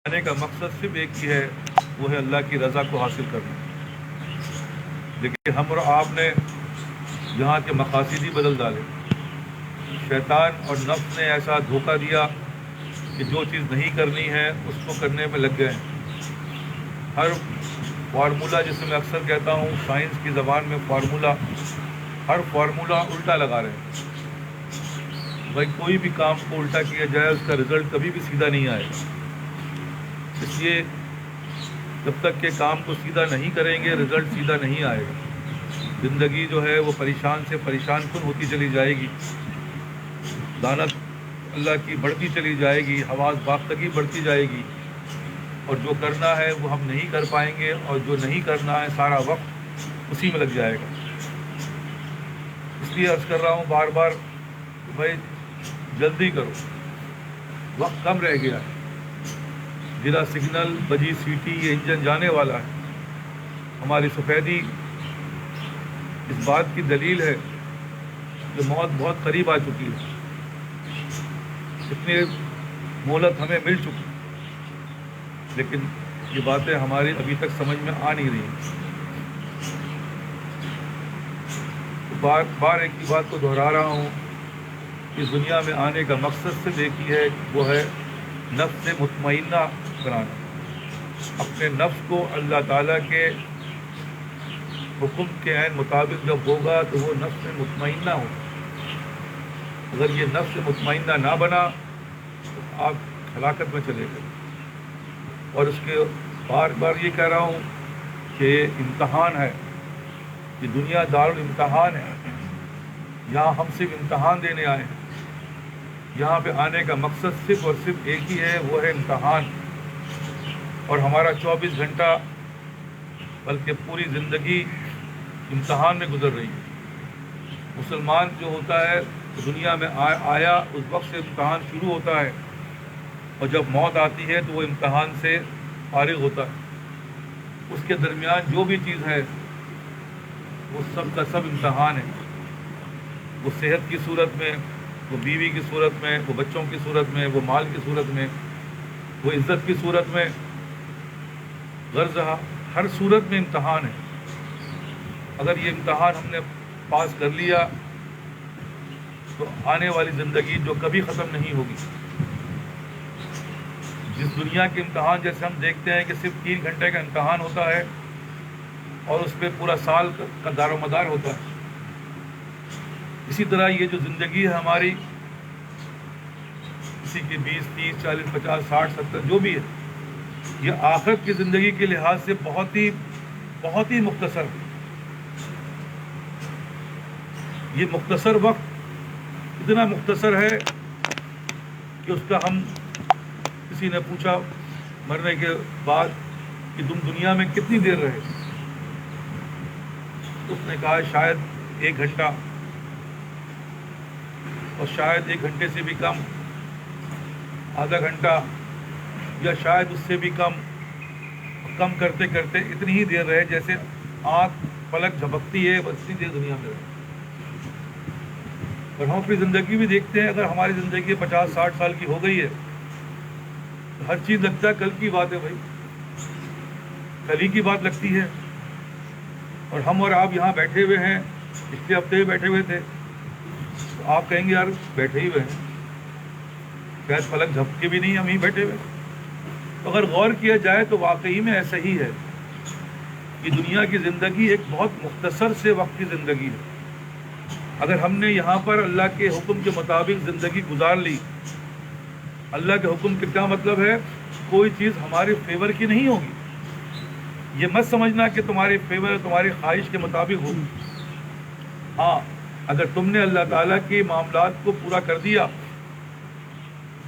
آنے کا مقصد صرف ایک ہی ہے، وہ ہے اللہ کی رضا کو حاصل کرنا. لیکن ہم اور آپ نے یہاں کے مقاصد ہی بدل ڈالے. شیطان اور نفس نے ایسا دھوکہ دیا کہ جو چیز نہیں کرنی ہے اس کو کرنے میں لگ گئے. ہر فارمولہ، جسے میں اکثر کہتا ہوں سائنس کی زبان میں فارمولہ، ہر فارمولہ الٹا لگا رہے ہیں. بھائی کوئی بھی کام کو الٹا کیا جائے اس کا رزلٹ کبھی بھی سیدھا نہیں آئے گا. اس لیے جب تک کہ کام کو سیدھا نہیں کریں گے رزلٹ سیدھا نہیں آئے گا. زندگی جو ہے وہ پریشان سے پریشان کن ہوتی چلی جائے گی، لعنت اللہ کی بڑھتی چلی جائے گی، حواس باختگی بڑھتی جائے گی، اور جو کرنا ہے وہ ہم نہیں کر پائیں گے، اور جو نہیں کرنا ہے سارا وقت اسی میں لگ جائے گا. اس لیے عرض کر رہا ہوں بار بار کہ بھائی جلدی کرو، وقت کم رہ گیا ہے. گرا سگنل، بجی سیٹی، یہ انجن جانے والا ہے. ہماری سفیدی اس بات کی دلیل ہے کہ موت بہت قریب آ چکی ہے. اتنی مہلت ہمیں مل چکی، لیکن یہ باتیں ہماری ابھی تک سمجھ میں آ نہیں رہی. بار بار ایک ہی بات کو دہرا رہا ہوں کہ دنیا میں آنے کا مقصد صرف ایک ہی ہے، وہ ہے نفس مطمئنہ بنانا. اپنے نفس کو اللہ تعالیٰ کے حکم کے عین مطابق جب ہوگا تو وہ نفس مطمئنہ ہوگا. اگر یہ نفس مطمئنہ نہ بنا تو آپ ہلاکت میں چلے گئے. اور اس کے بار بار یہ کہہ رہا ہوں کہ امتحان ہے، یہ دنیا دارالامتحان ہے. یہاں ہم صرف امتحان دینے آئے ہیں. یہاں پہ آنے کا مقصد صرف اور صرف ایک ہی ہے، وہ ہے امتحان. اور ہمارا 24 گھنٹہ بلکہ پوری زندگی امتحان میں گزر رہی ہے. مسلمان جو ہوتا ہے دنیا میں آیا اس وقت سے امتحان شروع ہوتا ہے، اور جب موت آتی ہے تو وہ امتحان سے فارغ ہوتا ہے. اس کے درمیان جو بھی چیز ہے وہ سب کا سب امتحان ہے. وہ صحت کی صورت میں، وہ بیوی کی صورت میں، وہ بچوں کی صورت میں، وہ مال کی صورت میں، وہ عزت کی صورت میں، غرض ہر صورت میں امتحان ہے. اگر یہ امتحان ہم نے پاس کر لیا تو آنے والی زندگی جو کبھی ختم نہیں ہوگی. جس دنیا کے امتحان جیسے ہم دیکھتے ہیں کہ صرف 3 گھنٹے کا امتحان ہوتا ہے اور اس پہ پورا سال کا دار و مدار ہوتا ہے، اسی طرح یہ جو زندگی ہے ہماری، کسی کی 20 30 40 50 60 70 جو بھی ہے، یہ آخرت کی زندگی کے لحاظ سے بہت ہی مختصر ہے. یہ مختصر وقت اتنا مختصر ہے کہ اس کا کسی نے پوچھا مرنے کے بعد کہ تم دنیا میں کتنی دیر رہے؟ اس نے کہا شاید 1 گھنٹہ، اور شاید 1 گھنٹے سے بھی کم، آدھا گھنٹہ، یا شاید اس سے بھی کم کرتے کرتے اتنی ہی دیر رہے جیسے آنکھ پلک جھپکتی ہے، بس اتنی دیر دنیا میں رہے. اور ہم اپنی زندگی بھی دیکھتے ہیں، اگر ہماری زندگی 50 60 سال کی ہو گئی ہے تو ہر چیز لگتا ہے کل کی بات ہے. بھائی کل ہی کی بات لگتی ہے. اور ہم اور آپ یہاں بیٹھے ہوئے ہیں، پچھلے ہفتے بھی بیٹھے ہوئے تھے، تو آپ کہیں گے یار بیٹھے ہی ہوئے ہیں، شاید پلک جھپکے بھی نہیں ہم ہی بیٹھے ہوئے. تو اگر غور کیا جائے تو واقعی میں ایسا ہی ہے. یہ دنیا کی زندگی ایک بہت مختصر سے وقت کی زندگی ہے. اگر ہم نے یہاں پر اللہ کے حکم کے مطابق زندگی گزار لی، اللہ کے حکم کا کیا مطلب ہے؟ کوئی چیز ہمارے فیور کی نہیں ہوگی. یہ مت سمجھنا کہ تمہارے فیور تمہاری خواہش کے مطابق ہوگی. ہاں اگر تم نے اللہ تعالیٰ کے معاملات کو پورا کر دیا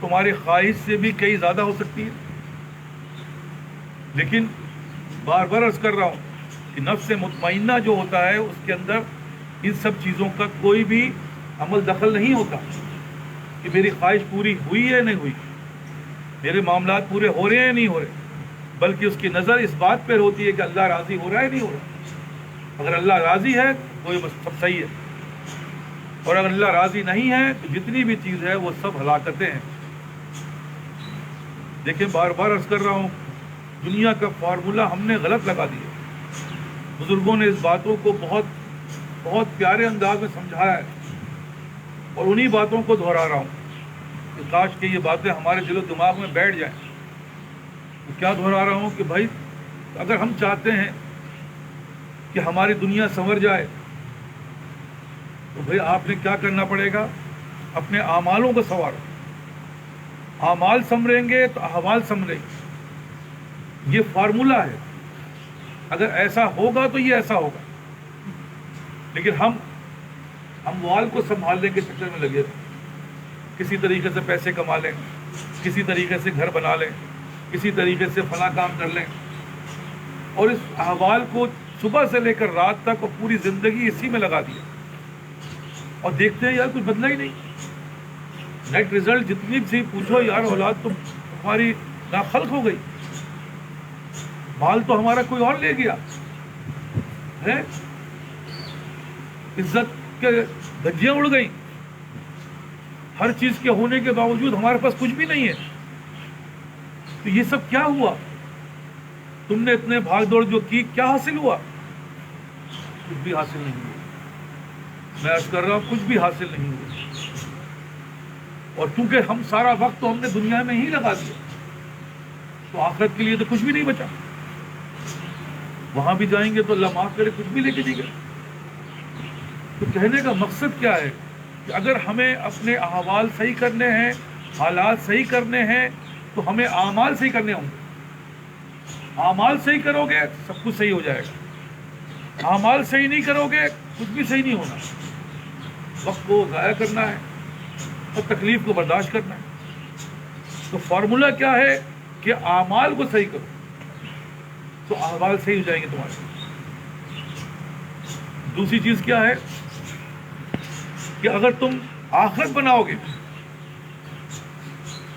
تمہاری خواہش سے بھی کئی زیادہ ہو سکتی ہے. لیکن بار بار عرض کر رہا ہوں کہ نفس مطمئنہ جو ہوتا ہے اس کے اندر ان سب چیزوں کا کوئی بھی عمل دخل نہیں ہوتا کہ میری خواہش پوری ہوئی ہے نہیں ہوئی، میرے معاملات پورے ہو رہے ہیں نہیں ہو رہے، بلکہ اس کی نظر اس بات پر ہوتی ہے کہ اللہ راضی ہو رہا ہے نہیں ہو رہا. اگر اللہ راضی ہے تو یہ سب صحیح ہے، اور اگر اللہ راضی نہیں ہے تو جتنی بھی چیز ہے وہ سب ہلاکتیں ہیں. دیکھیں بار بار عرض کر رہا ہوں، دنیا کا فارمولہ ہم نے غلط لگا دیا. بزرگوں نے اس باتوں کو بہت بہت پیارے انداز میں سمجھایا ہے، اور انہی باتوں کو دہرا رہا ہوں کہ کاش کہ یہ باتیں ہمارے دل و دماغ میں بیٹھ جائیں. کیا دہرا رہا ہوں کہ بھائی اگر ہم چاہتے ہیں کہ ہماری دنیا سنور جائے تو بھائی آپ نے کیا کرنا پڑے گا؟ اپنے اعمالوں کو سنوارو. اعمال سنوریں گے تو احوال سنوریں گے. یہ فارمولہ ہے. اگر ایسا ہوگا تو یہ ایسا ہوگا. لیکن ہم اموال کو سنبھالنے کے چکر میں لگے تھے. کسی طریقے سے پیسے کما لیں، کسی طریقے سے گھر بنا لیں، کسی طریقے سے فلاں کام کر لیں، اور اس احوال کو صبح سے لے کر رات تک اور پوری زندگی اسی میں لگا دیا. اور دیکھتے ہیں یار کچھ بدلا ہی نہیں. نیٹ رزلٹ جتنی سی پوچھو یار، اولاد تو ہماری ناخلق ہو گئی، مال تو ہمارا کوئی اور لے گیا ہے، عزت کے دھجیاں اڑ گئیں، ہر چیز کے ہونے کے باوجود ہمارے پاس کچھ بھی نہیں ہے. تو یہ سب کیا ہوا؟ تم نے اتنے بھاگ دوڑ جو کی، کیا حاصل ہوا؟ کچھ بھی حاصل نہیں ہوا. میں عرض کر رہا ہوں کچھ بھی حاصل نہیں ہوا. اور کیونکہ ہم سارا وقت تو ہم نے دنیا میں ہی لگا دیا، تو آخرت کے لیے تو کچھ بھی نہیں بچا. وہاں بھی جائیں گے تو اللہ معاف کرے کچھ بھی لے کے نہیں گئے. تو کہنے کا مقصد کیا ہے کہ اگر ہمیں اپنے احوال صحیح کرنے ہیں، حالات صحیح کرنے ہیں، تو ہمیں اعمال صحیح کرنے ہوں گے. اعمال صحیح کرو گے سب کچھ صحیح ہو جائے گا. اعمال صحیح نہیں کرو گے کچھ بھی صحیح نہیں ہونا. وقت کو ضائع کرنا ہے اور تکلیف کو برداشت کرنا ہے. تو فارمولہ کیا ہے کہ اعمال کو صحیح کرو تو احوال صحیح ہو جائیں گے تمہارے. دوسری چیز کیا ہے کہ اگر تم آخرت بناؤ گے،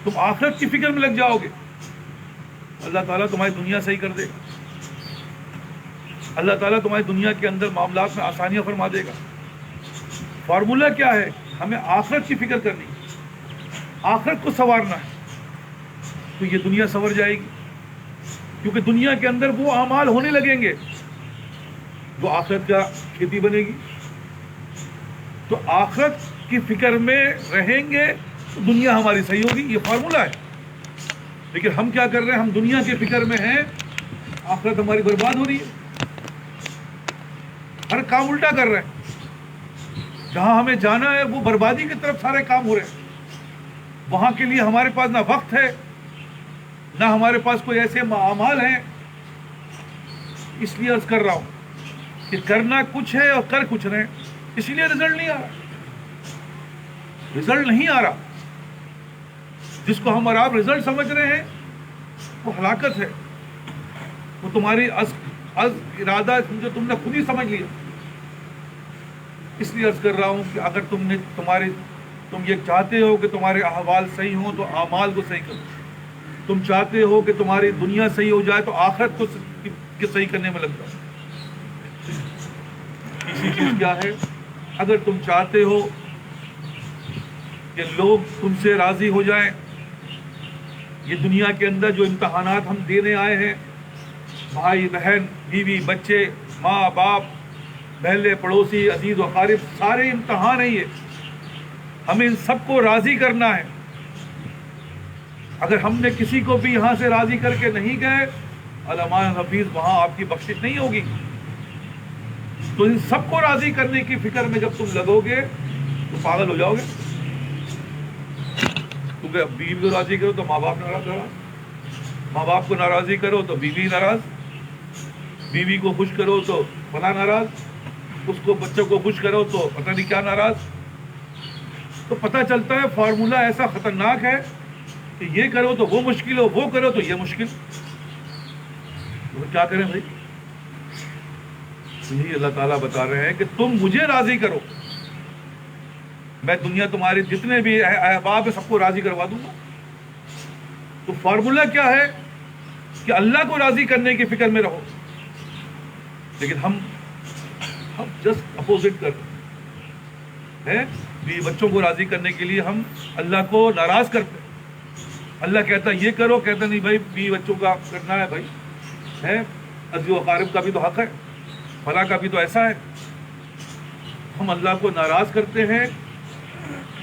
تم آخرت کی فکر میں لگ جاؤ گے، اللہ تعالیٰ تمہاری دنیا صحیح کر دے گا. اللہ تعالیٰ تمہاری دنیا کے اندر معاملات میں آسانیاں فرما دے گا. فارمولہ کیا ہے؟ ہمیں آخرت کی فکر کرنی، آخرت کو سنوارنا ہے، تو یہ دنیا سنور جائے گی. کیونکہ دنیا کے اندر وہ اعمال ہونے لگیں گے جو آخرت کا کھیتی بنے گی. تو آخرت کی فکر میں رہیں گے تو دنیا ہماری صحیح ہوگی. یہ فارمولہ ہے. لیکن ہم کیا کر رہے ہیں؟ ہم دنیا کی فکر میں ہیں، آخرت ہماری برباد ہو رہی ہے. ہر کام الٹا کر رہے ہیں. جہاں ہمیں جانا ہے وہ بربادی کی طرف سارے کام ہو رہے ہیں. وہاں کے لیے ہمارے پاس نہ وقت ہے، نہ ہمارے پاس کوئی ایسے اعمال ہیں. اس لیے عرض کر رہا ہوں کہ کرنا کچھ ہے اور کر کچھ رہے ہیں، اسی لیے رزلٹ نہیں آ رہا. رزلٹ نہیں آ رہا. جس کو ہم اور آپ رزلٹ سمجھ رہے ہیں وہ ہلاکت ہے. وہ تمہاری از ارادہ جو تم نے خود ہی سمجھ لیا. اس لیے عرض کر رہا ہوں کہ اگر تم یہ چاہتے ہو کہ تمہارے احوال صحیح ہوں تو اعمال کو صحیح کرو. تم چاہتے ہو کہ تمہاری دنیا صحیح ہو جائے تو آخرت کو صحیح کرنے میں لگ جاؤ. تیسری چیز کیا ہے؟ اگر تم چاہتے ہو کہ لوگ تم سے راضی ہو جائیں، یہ دنیا کے اندر جو امتحانات ہم دینے آئے ہیں، بھائی بہن، بیوی بچے، ماں باپ، محلے پڑوسی، عزیز و اقارب، سارے امتحان ہیں. یہ ہمیں ان سب کو راضی کرنا ہے. اگر ہم نے کسی کو بھی یہاں سے راضی کر کے نہیں گئے، علماء حفیظ وہاں آپ کی بخشش نہیں ہوگی. تو ان سب کو راضی کرنے کی فکر میں جب تم لگو گے تو پاگل ہو جاؤ گے. کیونکہ اب بیوی کو راضی کرو تو ماں باپ ناراض، ماں باپ کو ناراضی کرو تو بیوی ناراض، بیوی کو خوش کرو تو فلاں ناراض، اس کو بچوں کو خوش کرو تو پتہ نہیں کیا ناراض. تو پتہ چلتا ہے فارمولہ ایسا خطرناک ہے کہ یہ کرو تو وہ مشکل ہو، وہ کرو تو یہ مشکل. تو کیا کریں بھائی؟ یہی اللہ تعالیٰ بتا رہے ہیں کہ تم مجھے راضی کرو، میں دنیا تمہارے جتنے بھی احباب ہیں سب کو راضی کروا دوں گا. تو فارمولہ کیا ہے کہ اللہ کو راضی کرنے کی فکر میں رہو. لیکن ہم جسٹ اپوزٹ کرتے ہیں. بیوی بچوں کو راضی کرنے کے لیے ہم اللہ کو ناراض کرتے ہیں. اللہ کہتا ہے یہ کرو، کہتا نہیں بھائی بیوی بچوں کا کرنا ہے، بھائی ہے عزیز و اقارب کا بھی تو حق ہے، فلاں کا بھی تو ایسا ہے. ہم اللہ کو ناراض کرتے ہیں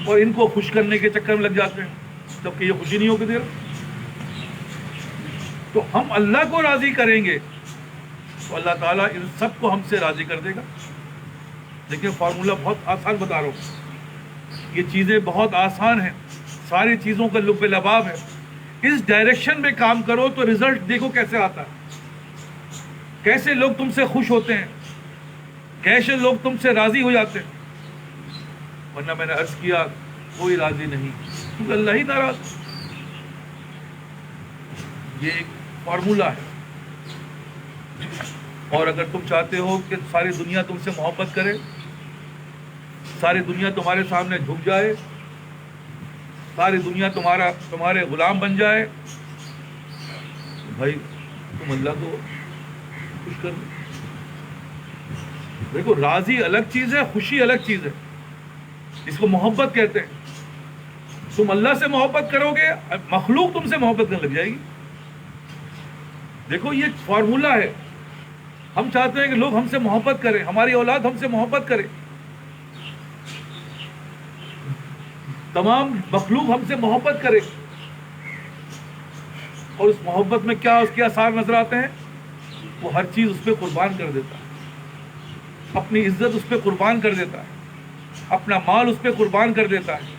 اور ان کو خوش کرنے کے چکر میں لگ جاتے ہیں، جبکہ یہ خوشی نہیں ہوگی دے رہا. تو ہم اللہ کو راضی کریں گے تو اللہ تعالیٰ ان سب کو ہم سے راضی کر دے گا. لیکن فارمولہ بہت آسان بتا رہا ہوں، یہ چیزیں بہت آسان ہیں، ساری چیزوں کا لب لباب ہے. اس ڈائریکشن میں کام کرو تو رزلٹ دیکھو کیسے آتا ہے، کیسے لوگ تم سے خوش ہوتے ہیں، کیسے لوگ تم سے راضی ہو جاتے ہیں. ورنہ میں نے عرض کیا کوئی راضی نہیں کیونکہ اللہ ہی ناراض. یہ ایک فارمولہ ہے. اور اگر تم چاہتے ہو کہ ساری دنیا تم سے محبت کرے، ساری دنیا تمہارے سامنے جھک جائے، ساری دنیا تمہارے غلام بن جائے، بھائی تم اللہ کو خوش کر دو. دیکھو راضی الگ چیز ہے، خوشی الگ چیز ہے، اس کو محبت کہتے ہیں. تم اللہ سے محبت کرو گے، مخلوق تم سے محبت کرنے لگ جائے گی. دیکھو یہ ایک فارمولہ ہے. ہم چاہتے ہیں کہ لوگ ہم سے محبت کریں، ہماری اولاد ہم سے محبت کرے، تمام مخلوق ہم سے محبت کرے. اور اس محبت میں کیا اس کے آثار نظر آتے ہیں؟ وہ ہر چیز اس پہ قربان کر دیتا ہے، اپنی عزت اس پہ قربان کر دیتا ہے، اپنا مال اس پہ قربان کر دیتا ہے.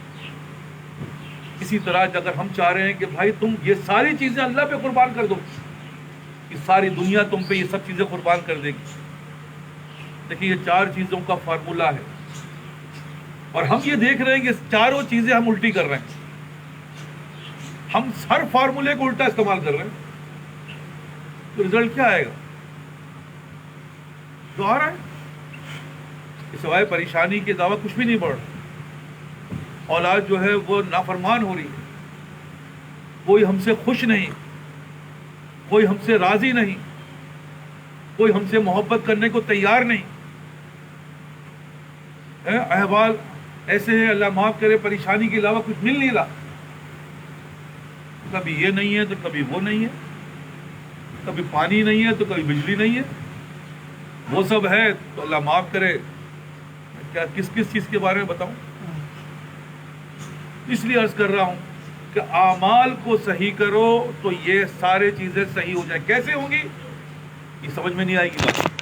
اسی طرح اگر ہم چاہ رہے ہیں کہ بھائی تم یہ ساری چیزیں اللہ پہ قربان کر دو، کہ ساری دنیا تم پہ یہ سب چیزیں قربان کر دے گی. دیکھیے یہ چار چیزوں کا فارمولہ ہے، اور ہم یہ دیکھ رہے ہیں کہ چاروں چیزیں ہم الٹی کر رہے ہیں. ہم ہر فارمولے کو الٹا استعمال کر رہے ہیں، تو رزلٹ کیا آئے گا؟ جو آ رہا ہے سوائے پریشانی کے علاوہ کچھ بھی نہیں بڑھ رہا. اولاد جو ہے وہ نافرمان ہو رہی ہے، کوئی ہم سے خوش نہیں، کوئی ہم سے راضی نہیں، کوئی ہم سے محبت کرنے کو تیار نہیں. احوال ایسے ہیں، اللہ معاف کرے، پریشانی کے علاوہ کچھ مل نہیں رہا. کبھی یہ نہیں ہے تو کبھی وہ نہیں ہے، کبھی پانی نہیں ہے تو کبھی بجلی نہیں ہے. وہ سب ہے تو اللہ معاف کرے کیا کس چیز کے بارے میں بتاؤں. اس لیے عرض کر رہا ہوں کہ اعمال کو صحیح کرو تو یہ سارے چیزیں صحیح ہو جائیں. کیسے ہوں گی یہ سمجھ میں نہیں آئے گی بات.